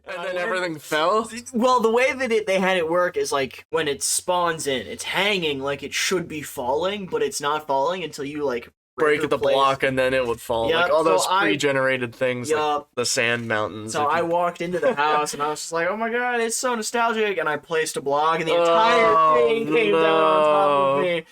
And then everything fell? Well, the way that they had it work is like when it spawns in, it's hanging like it should be falling, but it's not falling until you like Break the block and then it would fall. Yep, like all so those pre-generated things, like Yup. the sand mountains. So I walked into the house and I was just like, oh my god, it's so nostalgic. And I placed a block and the entire thing came down on top of me.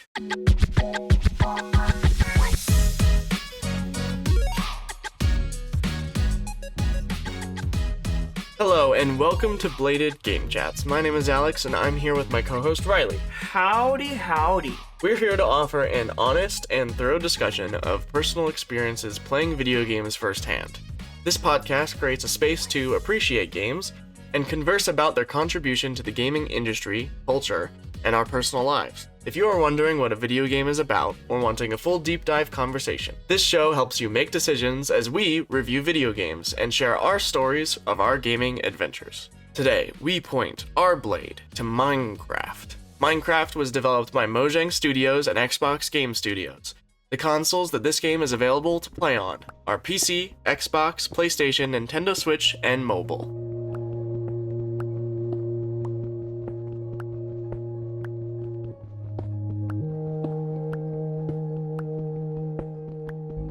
Hello and welcome to Bladed Game Chats. My name is Alex and I'm here with my co-host Riley. Howdy, howdy. We're here to offer an honest and thorough discussion of personal experiences playing video games firsthand. This podcast creates a space to appreciate games and converse about their contribution to the gaming industry, culture, and our personal lives. If you are wondering what a video game is about or wanting a full deep dive conversation, this show helps you make decisions as we review video games and share our stories of our gaming adventures. Today, we point our blade to Minecraft. Minecraft was developed by Mojang Studios and Xbox Game Studios. The consoles that this game is available to play on are PC, Xbox, PlayStation, Nintendo Switch, and mobile.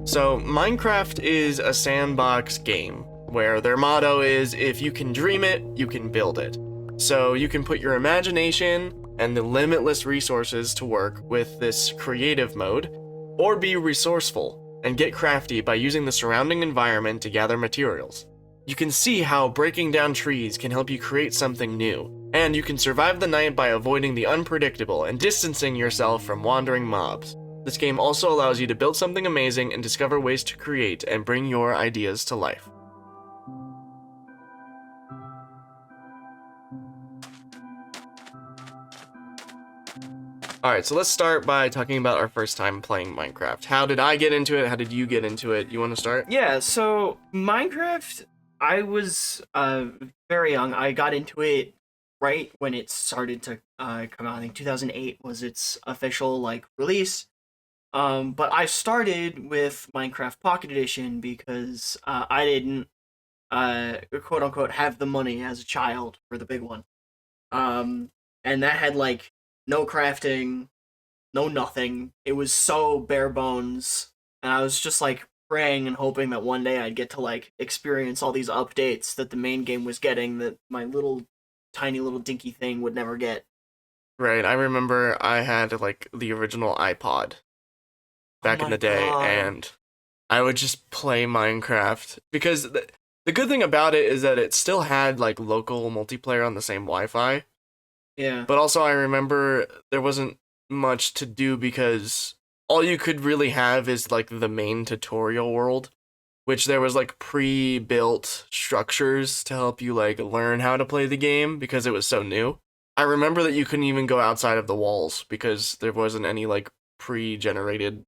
So, Minecraft is a sandbox game, where their motto is, if you can dream it, you can build it. So you can put your imagination and the limitless resources to work with this creative mode, or be resourceful and get crafty by using the surrounding environment to gather materials. You can see how breaking down trees can help you create something new, and you can survive the night by avoiding the unpredictable and distancing yourself from wandering mobs. This game also allows you to build something amazing and discover ways to create and bring your ideas to life. Alright, so let's start by talking about our first time playing Minecraft. How did I get into it? How did you get into it? You want to start? Yeah, so Minecraft, I was very young. I got into it right when it started to come out. I think 2008 was its official release. But I started with Minecraft Pocket Edition because I didn't, quote unquote, have the money as a child for the big one. And that had no crafting, no nothing. It was so bare bones, and I was just praying and hoping that one day I'd get to experience all these updates that the main game was getting that my tiny little dinky thing would never get. Right, I remember I had the original iPod back in the day, and I would just play Minecraft because the good thing about it is that it still had local multiplayer on the same Wi-Fi. Yeah. But also I remember there wasn't much to do because all you could really have is the main tutorial world, which there was pre-built structures to help you learn how to play the game because it was so new. I remember that you couldn't even go outside of the walls because there wasn't any pre-generated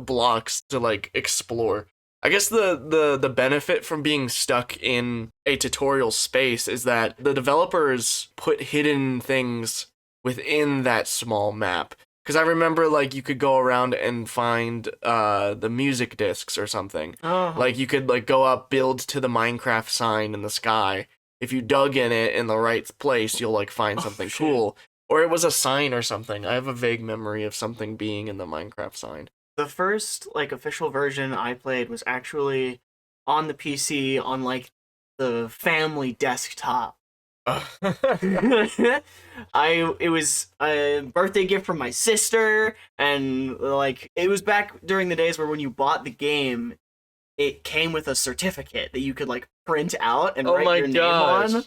blocks to explore. I guess the benefit from being stuck in a tutorial space is that the developers put hidden things within that small map. Because I remember you could go around and find the music discs or something. Oh. You could go up, build to the Minecraft sign in the sky. If you dug in it in the right place, you'll find something cool. Or it was a sign or something. I have a vague memory of something being in the Minecraft sign. The first official version I played was actually on the PC on the family desktop. It was a birthday gift from my sister, and it was back during the days where when you bought the game, it came with a certificate that you could print out and write your name on.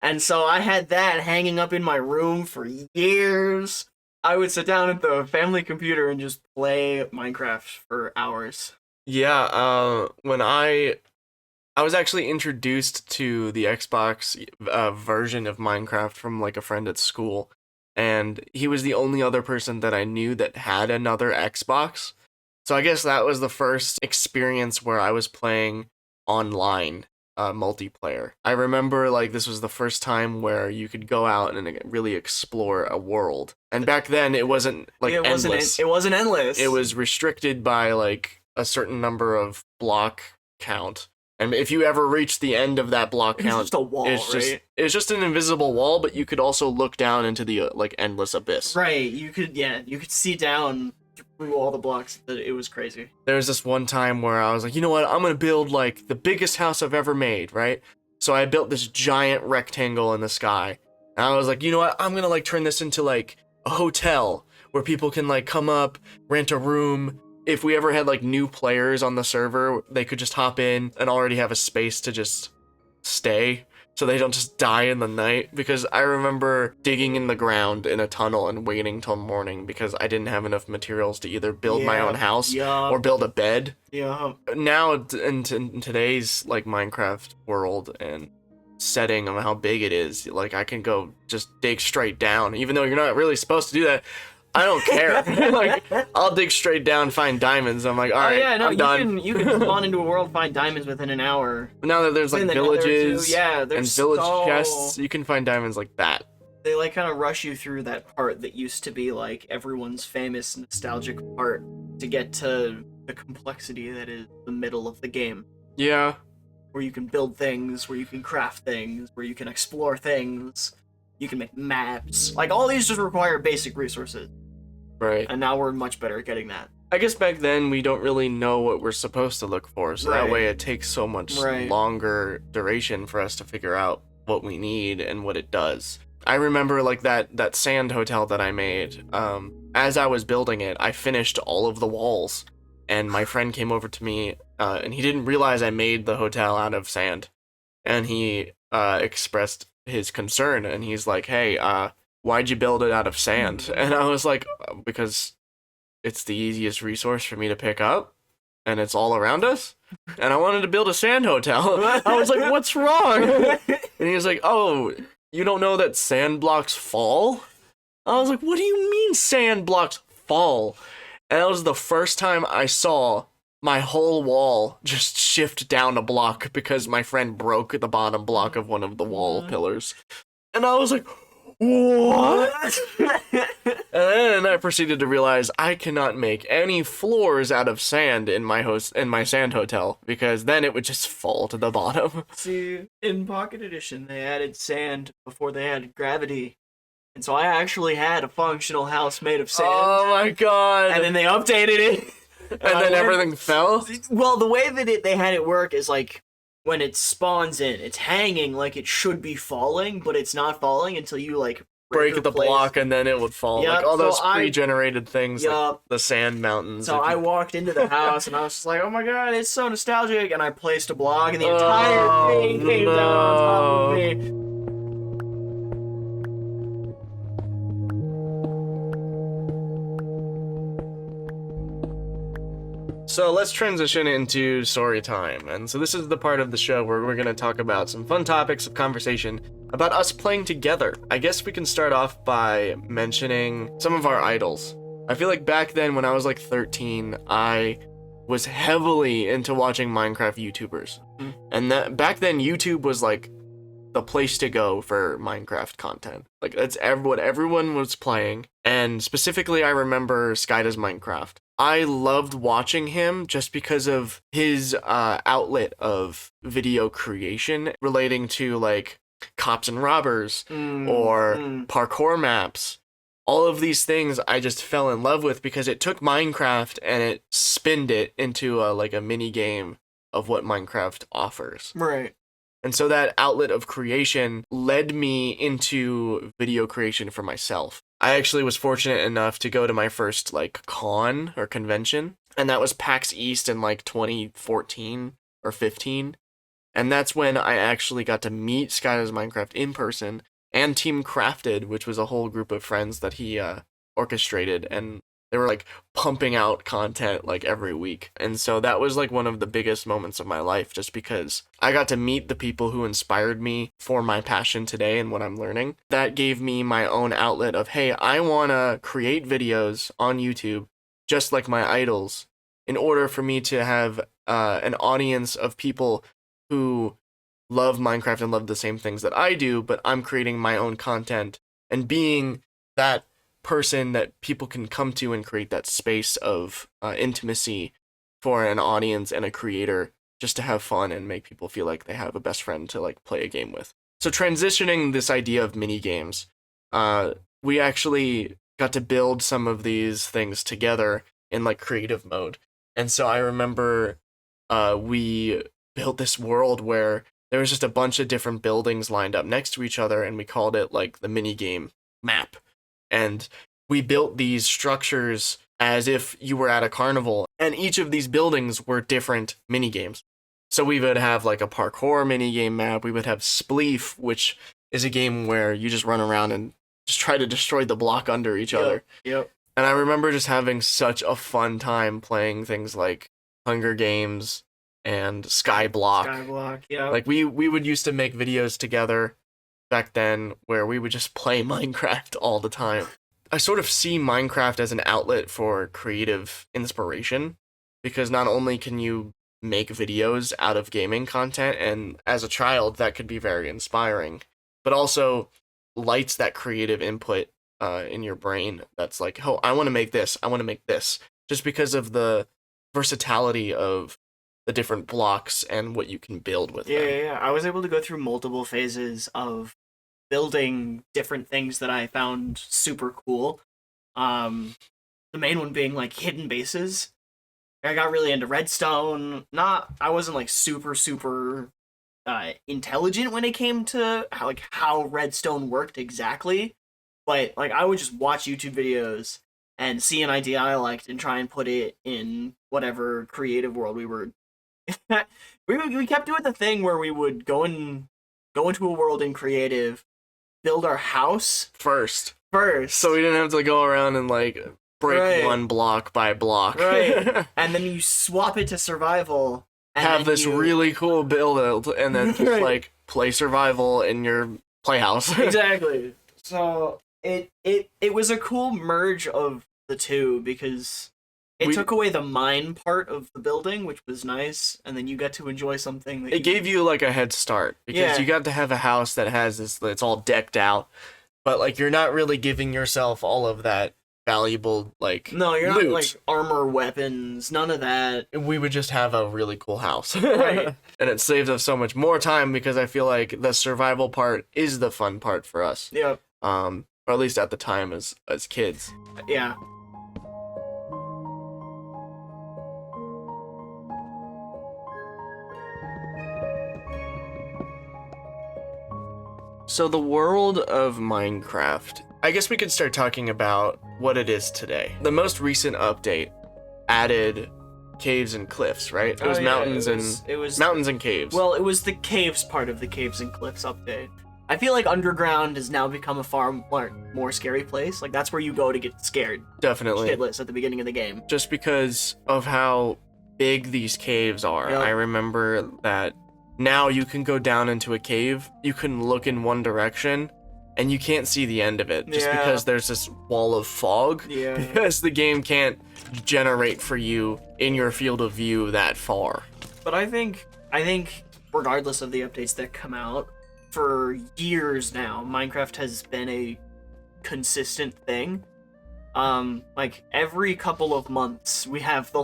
And so I had that hanging up in my room for years. I would sit down at the family computer and just play Minecraft for hours. Yeah, when I was actually introduced to the Xbox version of Minecraft from a friend at school, and he was the only other person that I knew that had another Xbox. So I guess that was the first experience where I was playing online multiplayer. I remember this was the first time where you could go out and really explore a world. And back then it wasn't endless. It wasn't endless. It was restricted by a certain number of block count. And if you ever reach the end of that block It's count, just a wall, it's just an invisible wall, but you could also look down into the like endless abyss. Right. You could see down through all the blocks. That it was crazy. There was this one time where I was like, you know what, I'm gonna build like the biggest house I've ever made, right? So I built this giant rectangle in the sky. And I was like, you know what, I'm gonna like turn this into like a hotel where people can like come up, rent a room. If we ever had like new players on the server, they could just hop in and already have a space to just stay so they don't just die in the night. Because I remember digging in the ground in a tunnel and waiting till morning because I didn't have enough materials to either build my own house or build a bed. Yeah. Now in today's like Minecraft world and setting of how big it is, like I can go just dig straight down, even though you're not really supposed to do that. I don't care. Like I'll dig straight down, find diamonds. I'm like, all right, I'm done. You can spawn into a world, find diamonds within an hour. But now that there's like villages, and there's village chests, you can find diamonds like that. They like kind of rush you through that part that used to be like everyone's famous nostalgic part to get to the complexity that is the middle of the game. Yeah. Where you can build things, where you can craft things, where you can explore things, you can make maps. Like all these just require basic resources. Right. And now we're much better at getting that. I guess back then we don't really know what we're supposed to look for, so that way it takes so much longer duration for us to figure out what we need and what it does. I remember like that sand hotel that I made. As I was building it, I finished all of the walls, and my friend came over to me, and he didn't realize I made the hotel out of sand, and he expressed his concern, and he's like, "Hey, why'd you build it out of sand?" And I was like, because it's the easiest resource for me to pick up, and it's all around us, and I wanted to build a sand hotel. I was like, what's wrong? And he was like, oh, you don't know that sand blocks fall? I was like, what do you mean sand blocks fall? And that was the first time I saw my whole wall just shift down a block because my friend broke the bottom block of one of the wall pillars. And I was like, what? And then I proceeded to realize I cannot make any floors out of sand in my sand hotel, because then it would just fall to the bottom. See, in Pocket Edition, they added sand before they added gravity. And so I actually had a functional house made of sand. Oh my god. And then they updated it. And then everything fell? Well, the way that they had it work is like, when it spawns in, it's hanging like it should be falling, but it's not falling until you like break the block and then it would fall. Yep, like all those pre-generated things, like the sand mountains. So I walked into the house and I was just like, oh my god, it's so nostalgic, and I placed a block and the entire thing came down on top of me. So let's transition into story time. And so this is the part of the show where we're going to talk about some fun topics of conversation about us playing together. I guess we can start off by mentioning some of our idols. I feel like back then when I was like 13, I was heavily into watching Minecraft YouTubers. And that back then YouTube was like the place to go for Minecraft content. Like that's what everyone was playing. And specifically I remember Sky Does Minecraft. I loved watching him just because of his outlet of video creation relating to like cops and robbers or parkour maps. All of these things I just fell in love with because it took Minecraft and it spinned it into like a mini game of what Minecraft offers. Right. And so that outlet of creation led me into video creation for myself. I actually was fortunate enough to go to my first like con or convention, and that was PAX East in like 2014 or 15. And that's when I actually got to meet Sky Does Minecraft in person, and Team Crafted, which was a whole group of friends that he orchestrated, and they were like pumping out content like every week. And so that was like one of the biggest moments of my life, just because I got to meet the people who inspired me for my passion today and what I'm learning. That gave me my own outlet of, hey, I want to create videos on YouTube just like my idols in order for me to have an audience of people who love Minecraft and love the same things that I do, but I'm creating my own content and being that person that people can come to and create that space of intimacy for an audience and a creator just to have fun and make people feel like they have a best friend to like play a game with. So transitioning this idea of mini games, we actually got to build some of these things together in like creative mode. And so I remember we built this world where there was just a bunch of different buildings lined up next to each other, and we called it like the mini game map. And we built these structures as if you were at a carnival, and each of these buildings were different mini games. So we would have like a parkour mini game map. We would have Spleef, which is a game where you just run around and just try to destroy the block under each other. Yep. And I remember just having such a fun time playing things like Hunger Games and Skyblock. Skyblock, yeah. Like we would used to make videos together back then where we would just play Minecraft all the time. I sort of see Minecraft as an outlet for creative inspiration, because not only can you make videos out of gaming content, and as a child that could be very inspiring, but also lights that creative input in your brain that's like, oh, I want to make this, I want to make this, just because of the versatility of the different blocks and what you can build with them. Yeah. I was able to go through multiple phases of building different things that I found super cool. The main one being like hidden bases. I got really into redstone. I wasn't like super intelligent when it came to how redstone worked exactly, but like I would just watch YouTube videos and see an idea I liked and try and put it in whatever creative world we were. we kept doing the thing where we would go into a world in creative, build our house first, so we didn't have to go around and like break one block by block, right? And then you swap it to survival and have this really cool build, and then just like play survival in your playhouse. Exactly. So it was a cool merge of the two, because it took away the mine part of the building, which was nice, and then you got to enjoy something that it gave you like a head start, because you got to have a house that has this, it's all decked out, but like you're not really giving yourself all of that valuable like no, you're loot. not like armor, weapons, none of that. We would just have a really cool house. Right. And it saved us so much more time, because I feel like the survival part is the fun part for us. Yep. Or at least at the time as kids. Yeah. So the world of Minecraft, I guess we could start talking about what it is today. The most recent update added caves and cliffs, right? It was mountains and caves. Well, it was the caves part of the caves and cliffs update. I feel like underground has now become a far more scary place. Like that's where you go to get scared. Definitely. Shitless at the beginning of the game. Just because of how big these caves are. Yep. I remember that now you can go down into a cave, you can look in one direction, and you can't see the end of it, just because there's this wall of fog. Yeah. Because the game can't generate for you in your field of view that far. But I think regardless of the updates that come out, for years now, Minecraft has been a consistent thing. Like every couple of months, we have the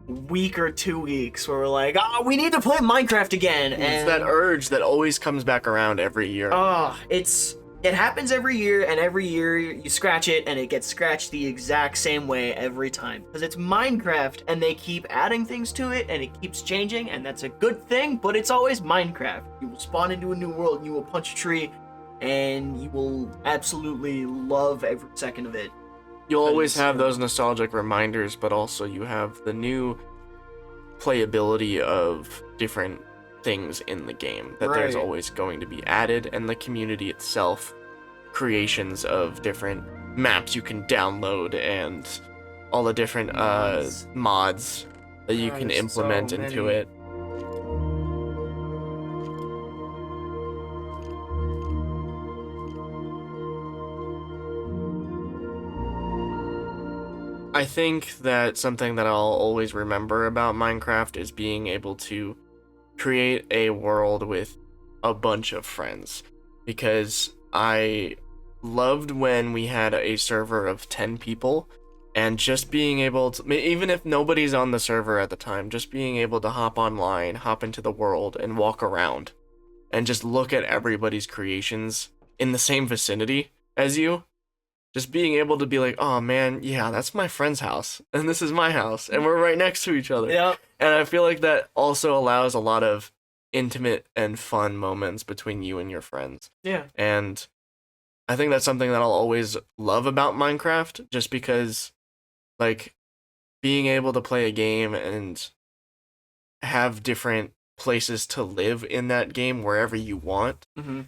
week or 2 weeks where we're like, oh, we need to play Minecraft again. And it's that urge that always comes back around every year. Oh, it happens every year, and every year you scratch it and it gets scratched the exact same way every time, because it's Minecraft and they keep adding things to it and it keeps changing, and that's a good thing, but it's always Minecraft. You will spawn into a new world and you will punch a tree and you will absolutely love every second of it. You'll always have those nostalgic reminders, but also you have the new playability of different things in the game that there's always going to be added, and the community itself, creations of different maps you can download and all the different mods that you can implement into it. I think that something that I'll always remember about Minecraft is being able to create a world with a bunch of friends, because I loved when we had a server of 10 people And just being able to, even if nobody's on the server at the time, just being able to hop online, hop into the world, and walk around, and just look at everybody's creations in the same vicinity as you. Just being able to be like, oh man, yeah, that's my friend's house, and this is my house, and we're right next to each other. Yeah. And I feel like that also allows a lot of intimate and fun moments between you and your friends. Yeah. And I think that's something that I'll always love about Minecraft, just because, like, being able to play a game and have different places to live in that game wherever you want Mm-hmm.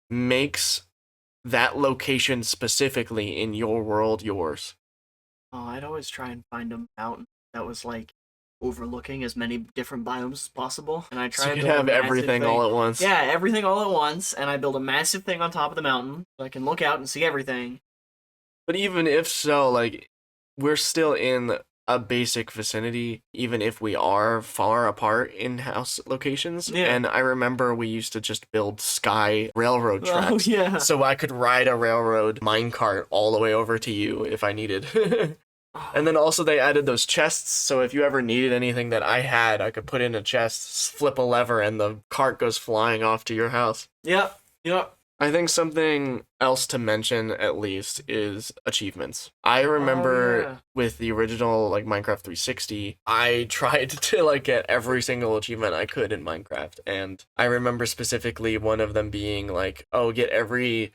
makes that location specifically in your world yours. Oh, I'd always try and find a mountain that was like overlooking as many different biomes as possible, and I try So you and can build a have massive everything thing. all at once. Yeah, everything all at once, and I build a massive thing on top of the mountain so I can look out and see everything. But even if so, like, we're still in a basic vicinity, even if we are far apart in house locations. Yeah. And I remember we used to just build sky railroad Oh tracks. yeah. So I could ride a railroad minecart all the way over to you if I needed. And then also they added those chests, so if you ever needed anything that I had, I could put in a chest, flip a lever, and the cart goes flying off to your house. Yep. Yep. I think something else to mention, at least, is achievements. I remember yeah. with the original, like, Minecraft 360, I tried to, like, get every single achievement I could in Minecraft, and I remember specifically one of them being, like, oh, get every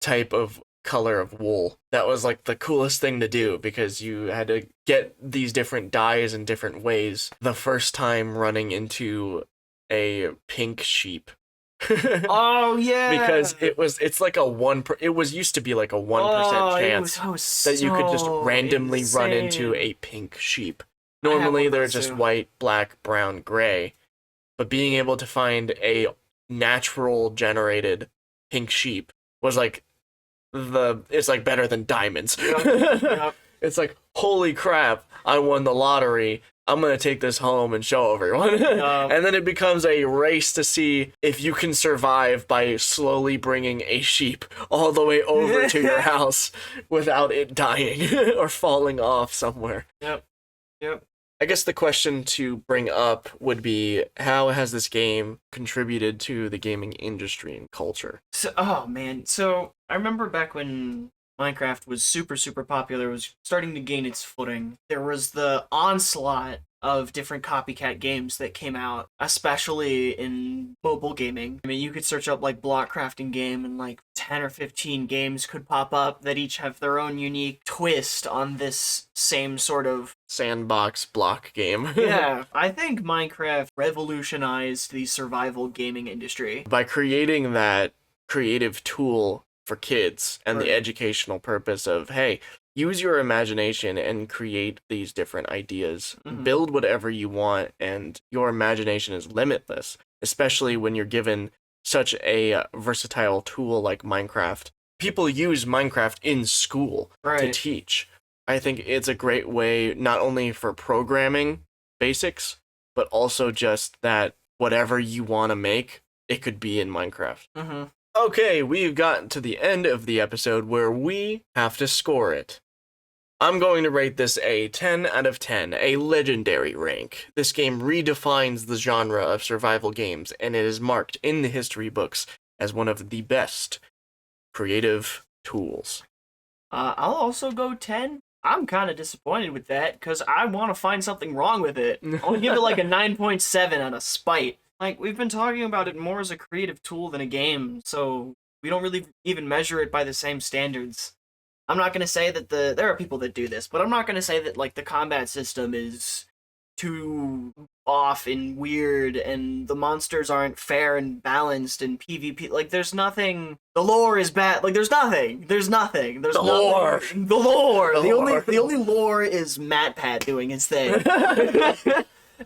type of color of wool. That was, like, the coolest thing to do, because you had to get these different dyes in different ways the first time running into a pink sheep. Oh yeah. Because it's like it was used to be like a 1% chance that you could just randomly run into a pink sheep. I have Normally one of they're those just too. white, black, brown, gray, but being able to find a natural generated pink sheep was like it's like better than diamonds. Yep. It's like, holy crap, I won the lottery. I'm going to take this home and show everyone. And then it becomes a race to see if you can survive by slowly bringing a sheep all the way over to your house without it dying or falling off somewhere. Yep. Yep. I guess the question to bring up would be, how has this game contributed to the gaming industry and culture? So, oh man, so I remember back when Minecraft was super popular, was starting to gain its footing. There was the onslaught of different copycat games that came out, especially in mobile gaming. I mean, you could search up like block crafting game and like 10 or 15 games could pop up that each have their own unique twist on this same sort of Sandbox block game. yeah, I think Minecraft revolutionized the survival gaming industry. By creating that creative tool for kids and Right. the educational purpose of, hey, use your imagination and create these different ideas. Mhm. Build whatever you want, and your imagination is limitless, especially when you're given such a versatile tool like Minecraft. People use Minecraft in school to Right. teach. I think it's a great way not only for programming basics, but also just that whatever you want to make, it could be in Minecraft. Mm-hmm. Okay, we've gotten to the end of the episode where we have to score it. I'm going to rate this a 10 out of 10, a legendary rank. This game redefines the genre of survival games, and it is marked in the history books as one of the best creative tools. I'll also go 10. I'm kind of disappointed with that because I want to find something wrong with it. I'll give it like a 9.7 out of spite. Like, we've been talking about it more as a creative tool than a game, so we don't really even measure it by the same standards. I'm not going to say that there are people that do this, but I'm not going to say that, like, the combat system is too off and weird and the monsters aren't fair and balanced and PvP. Like, there's nothing. The lore is bad. Like, there's nothing. There's nothing. There's The nothing. lore. The lore. The lore. The only lore is MatPat doing his thing.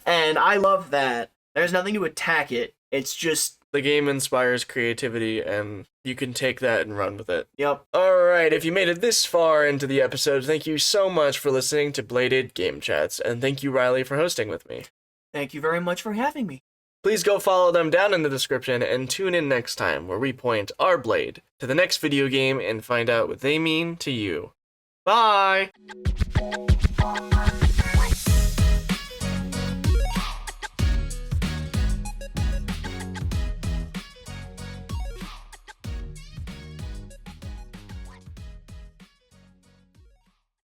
And I love that. There's nothing to attack it. It's just, The game inspires creativity, and you can take that and run with it. yep. Alright, if you made it this far into the episode, thank you so much for listening to Bladed Game Chats, and thank you, Riley, for hosting with me. Thank you very much for having me. Please go follow them down in the description and tune in next time where we point our blade to the next video game and find out what they mean to you. Bye!